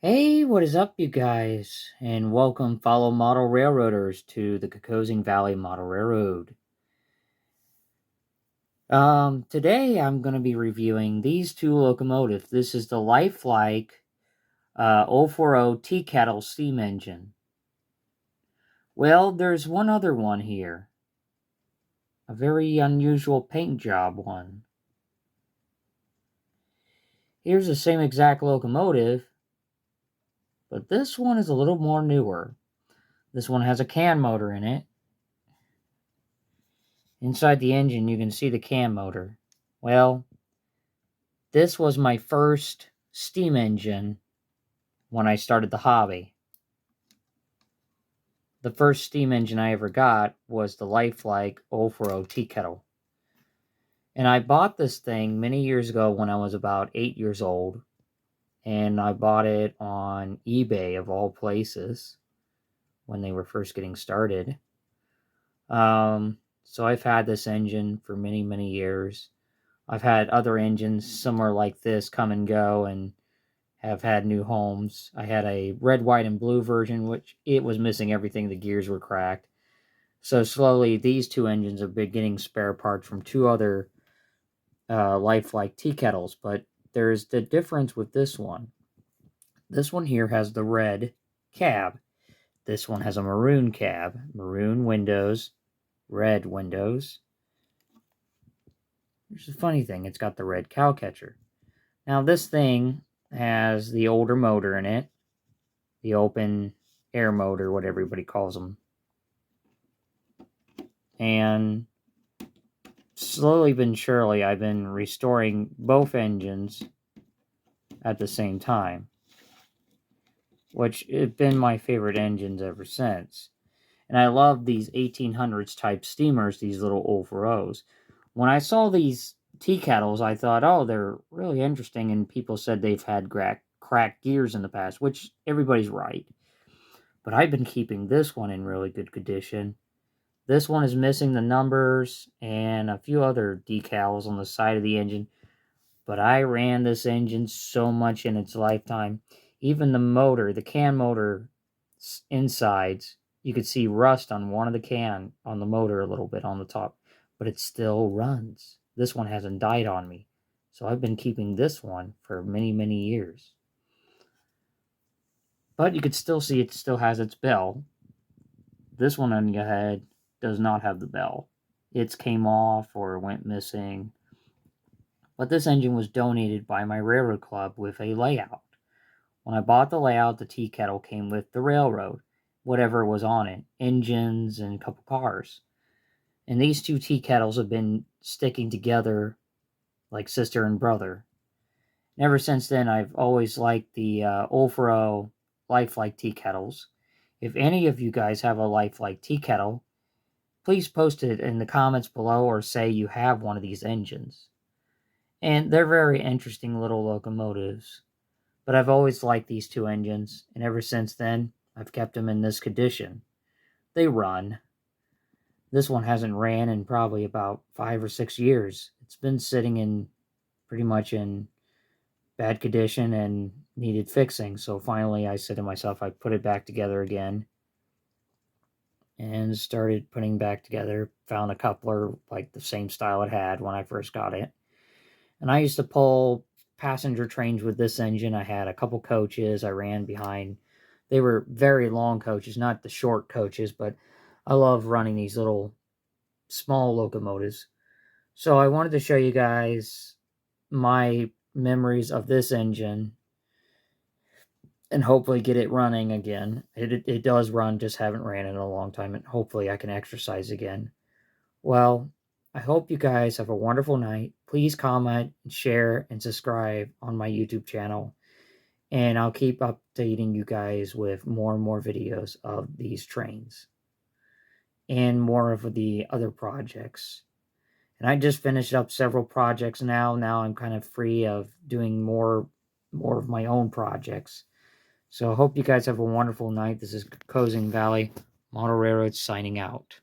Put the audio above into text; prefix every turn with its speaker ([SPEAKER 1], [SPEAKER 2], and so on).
[SPEAKER 1] Hey, what is up, you guys? And welcome, fellow model railroaders, to the Cocosing Valley Model Railroad. Today I'm going to be reviewing these two locomotives. This is the lifelike 040 teakettle steam engine. Well, there's one other one here. A very unusual paint job one. Here's the same exact locomotive, but this one is a little more newer. This one has a can motor in it. Inside the engine, you can see the can motor. Well, this was my first steam engine when I started the hobby. The first steam engine I ever got was the lifelike 040 teakettle. And I bought this thing many years ago when I was about 8 years old. And I bought it on eBay, of all places, when they were first getting started. So I've had this engine for many, many years. I've had other engines similar like this come and go and have had new homes. I had a red, white, and blue version, which it was missing everything. The gears were cracked. So slowly, these two engines have been getting spare parts from two other lifelike tea kettles. But there's the difference with this one. This one here has the red cab. This one has a maroon cab, maroon windows, red windows. There's a funny thing, it's got the red cow catcher. Now this thing has the older motor in it, the open air motor, what everybody calls them. And slowly but surely, I've been restoring both engines at the same time, which have been my favorite engines ever since. And I love these 1800s type steamers, these little 040s. When I saw these tea kettles, I thought, oh, they're really interesting. And people said they've had cracked gears in the past, which everybody's right. But I've been keeping this one in really good condition. This one is missing the numbers and a few other decals on the side of the engine. But I ran this engine so much in its lifetime. Even the motor, the can motor insides, you could see rust on one of the can on the motor a little bit on the top, but it still runs. This one hasn't died on me. So I've been keeping this one for many, many years. But you could still see it still has its bell. This one on your head does not have the bell. It's came off or went missing. But this engine was donated by my railroad club with a layout. When I bought the layout, the tea kettle came with the railroad, whatever was on it, engines and a couple cars. And these two tea kettles have been sticking together like sister and brother. And ever since then, I've always liked the 040 lifelike tea kettles. If any of you guys have a lifelike tea kettle, please post it in the comments below or say you have one of these engines. And they're very interesting little locomotives. But I've always liked these two engines, and ever since then, I've kept them in this condition. They run. This one hasn't ran in probably about 5 or 6 years. It's been sitting in pretty much in bad condition and needed fixing. So finally I said to myself, I put it back together again and started putting back together. Found a coupler like the same style it had when I first got it. And I used to pull passenger trains with this engine. I had a couple coaches I ran behind. They were very long coaches, not the short coaches, but I love running these little small locomotives. So I wanted to show you guys my memories of this engine and hopefully get it running again. It does run, just haven't ran in a long time, and hopefully I can exercise again. Well, I hope you guys have a wonderful night. Please comment, share, and subscribe on my YouTube channel. And I'll keep updating you guys with more and more videos of these trains and more of the other projects. And I just finished up several projects now. Now I'm kind of free of doing more of my own projects. So I hope you guys have a wonderful night. This is Cozen Valley Model Railroad signing out.